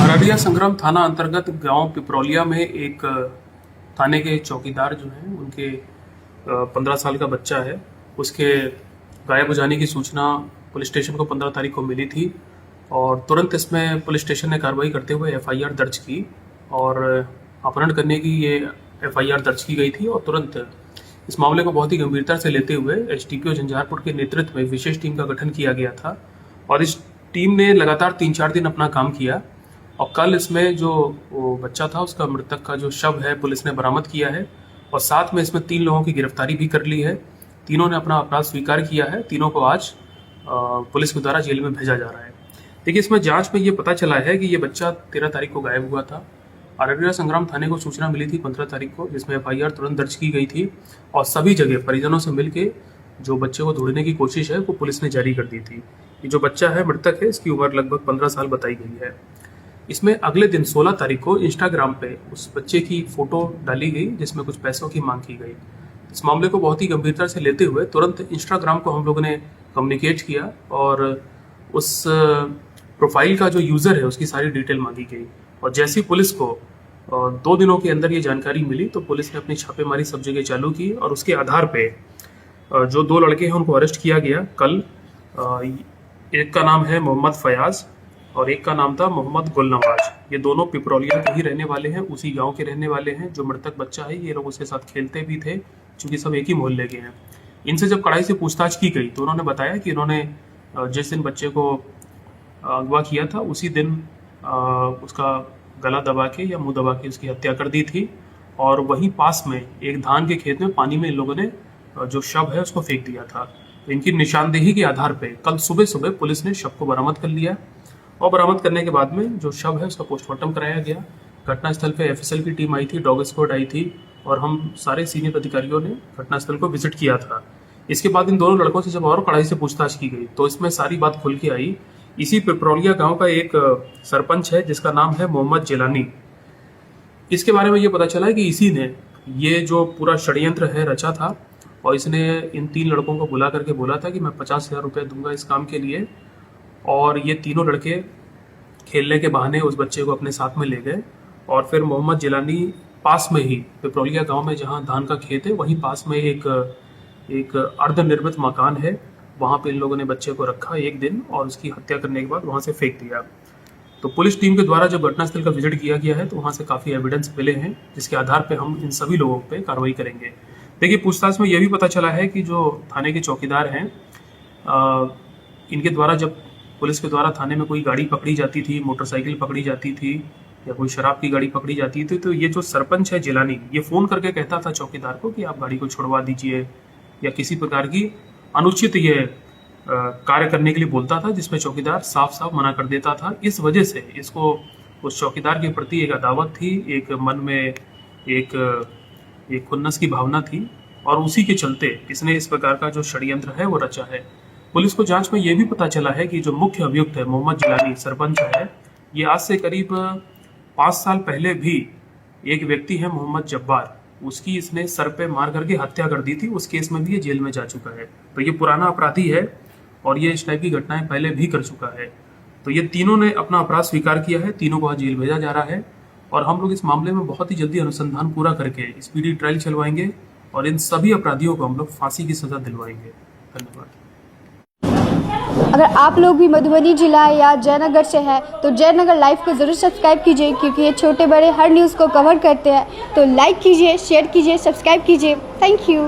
अररिया संग्राम थाना अंतर्गत गांव पिपरौलिया में एक थाने के चौकीदार जो हैं उनके 15 साल का बच्चा है, उसके गायब हो जाने की सूचना पुलिस स्टेशन को 15 तारीख को मिली थी और तुरंत इसमें पुलिस स्टेशन ने कार्रवाई करते हुए एफआईआर दर्ज की और अपहरण करने की ये एफआईआर दर्ज की गई थी। और तुरंत इस मामले को बहुत ही गंभीरता से लेते हुए एसडीपीओ झंझारपुर के नेतृत्व में विशेष टीम का गठन किया गया था और इस टीम ने लगातार 3-4 दिन अपना काम किया और कल इसमें जो वो बच्चा था उसका मृतक का जो शव है पुलिस ने बरामद किया है और साथ में इसमें 3 लोगों की गिरफ्तारी भी कर ली है। तीनों ने अपना अपराध स्वीकार किया है। तीनों को आज पुलिस के द्वारा जेल में भेजा जा रहा है। देखिए, इसमें जांच में ये पता चला है कि ये बच्चा 13 तारीख को गायब हुआ था। अररिया संग्राम थाने को सूचना मिली थी 15 तारीख को, जिसमें एफआईआर तुरंत दर्ज की गई थी और सभी जगह परिजनों से मिलके जो बच्चे को ढूंढने की कोशिश है वो पुलिस ने जारी कर दी थी। ये जो बच्चा है मृतक है, इसकी उम्र लगभग 15 साल बताई गई है। इसमें अगले दिन 16 तारीख को इंस्टाग्राम पे उस बच्चे की फोटो डाली गई जिसमें कुछ पैसों की मांग की गई। इस मामले को बहुत ही गंभीरता से लेते हुए तुरंत इंस्टाग्राम को हम लोगों ने कम्युनिकेट किया और उस प्रोफाइल का जो यूज़र है उसकी सारी डिटेल मांगी गई और जैसी पुलिस को 2 दिनों के अंदर ये जानकारी मिली तो पुलिस ने अपनी छापेमारी सब जगह चालू की और उसके आधार पे जो 2 लड़के हैं उनको अरेस्ट किया गया कल। एक का नाम है मोहम्मद फयाज और एक का नाम था मोहम्मद गुलनवाज। ये दोनों पिपरौलिया के ही रहने वाले हैं, उसी गांव के रहने वाले हैं। जो मृतक बच्चा है ये लोग उसके साथ खेलते भी थे क्योंकि सब एक ही मोहल्ले के हैं। इनसे जब कड़ाई से पूछताछ की गई तो उन्होंने बताया कि इन्होंने जिस दिन बच्चे को अगवा किया था उसी दिन उसका गला दबा के या मुंह दबा के उसकी हत्या कर दी थी और वहीं पास में एक धान के खेत में पानी में इन लोगों ने जो शव है उसको फेंक दिया था। तो इनकी निशानदेही के आधार पे कल सुबह सुबह पुलिस ने शव को बरामद कर लिया और बरामद करने के बाद में जो शव है उसका पोस्टमार्टम कराया गया। घटनास्थल पे एफएसएल की टीम आई थी, डॉग स्क्वाड आई थी और हम सारे सीनियर अधिकारियों ने घटनास्थल को विजिट किया था। इसके बाद इन दोनों लड़कों से जब और कड़ाई से पूछताछ की गई तो इसमें सारी बात खुल के आई। इसी पिपरौलिया गांव का एक सरपंच है जिसका नाम है मोहम्मद जिलानी। इसके बारे में ये पता चला है कि इसी ने ये जो पूरा षड्यंत्र है रचा था और इसने इन 3 लड़कों को बुला करके बोला था कि मैं 50,000 रुपये दूंगा इस काम के लिए। और ये तीनों लड़के खेलने के बहाने उस बच्चे को अपने साथ में ले गए और फिर मोहम्मद जिलानी पास में ही पिपरौलिया गांव में जहां धान का खेत है वहीं पास में एक अर्धनिर्मित मकान है, वहां पे इन लोगों ने बच्चे को रखा एक दिन और उसकी हत्या करने के बाद वहां से फेंक दिया। तो पुलिस टीम के द्वारा जब घटनास्थल का विजिट किया गया है तो वहां से काफ़ी एविडेंस मिले हैं जिसके आधार पर हम इन सभी लोगों पर कार्रवाई करेंगे। देखिए, पूछताछ में यह भी पता चला है कि जो थाने के चौकीदार हैं इनके द्वारा जब पुलिस के द्वारा थाने में कोई गाड़ी पकड़ी जाती थी, मोटरसाइकिल पकड़ी जाती थी या कोई शराब की गाड़ी पकड़ी जाती थी तो ये जो सरपंच है जिलानी ये फ़ोन करके कहता था चौकीदार को कि आप गाड़ी को छुड़वा दीजिए या किसी प्रकार की अनुचित ये कार्य करने के लिए बोलता था जिसमें चौकीदार साफ साफ मना कर देता था। इस वजह से इसको उस चौकीदार के प्रति एक अदावत थी, एक मन में एक खुन्नस की भावना थी और उसी के चलते इसने इस प्रकार का जो षड्यंत्र है वो रचा है। पुलिस को जांच में यह भी पता चला है कि जो मुख्य अभियुक्त है मोहम्मद जिलानी सरपंच है, ये आज से करीब 5 साल पहले भी एक व्यक्ति है मोहम्मद जब्बार, उसकी इसने सर पे मार करके हत्या कर दी थी। उस केस में भी ये जेल में जा चुका है। तो ये पुराना अपराधी है और ये इस टाइप की घटनाएं पहले भी कर चुका है। तो ये तीनों ने अपना अपराध स्वीकार किया है, तीनों को आज जेल भेजा जा रहा है और हम लोग इस मामले में बहुत ही जल्दी अनुसंधान पूरा करके स्पीडी ट्रायल चलवाएंगे और इन सभी अपराधियों को हम लोग फांसी की सजा दिलवाएंगे। धन्यवाद। अगर आप लोग भी मधुबनी जिला या जयनगर से हैं तो जयनगर लाइव को ज़रूर सब्सक्राइब कीजिए क्योंकि ये छोटे बड़े हर न्यूज़ को कवर करते हैं। तो लाइक कीजिए, शेयर कीजिए, सब्सक्राइब कीजिए। Thank you.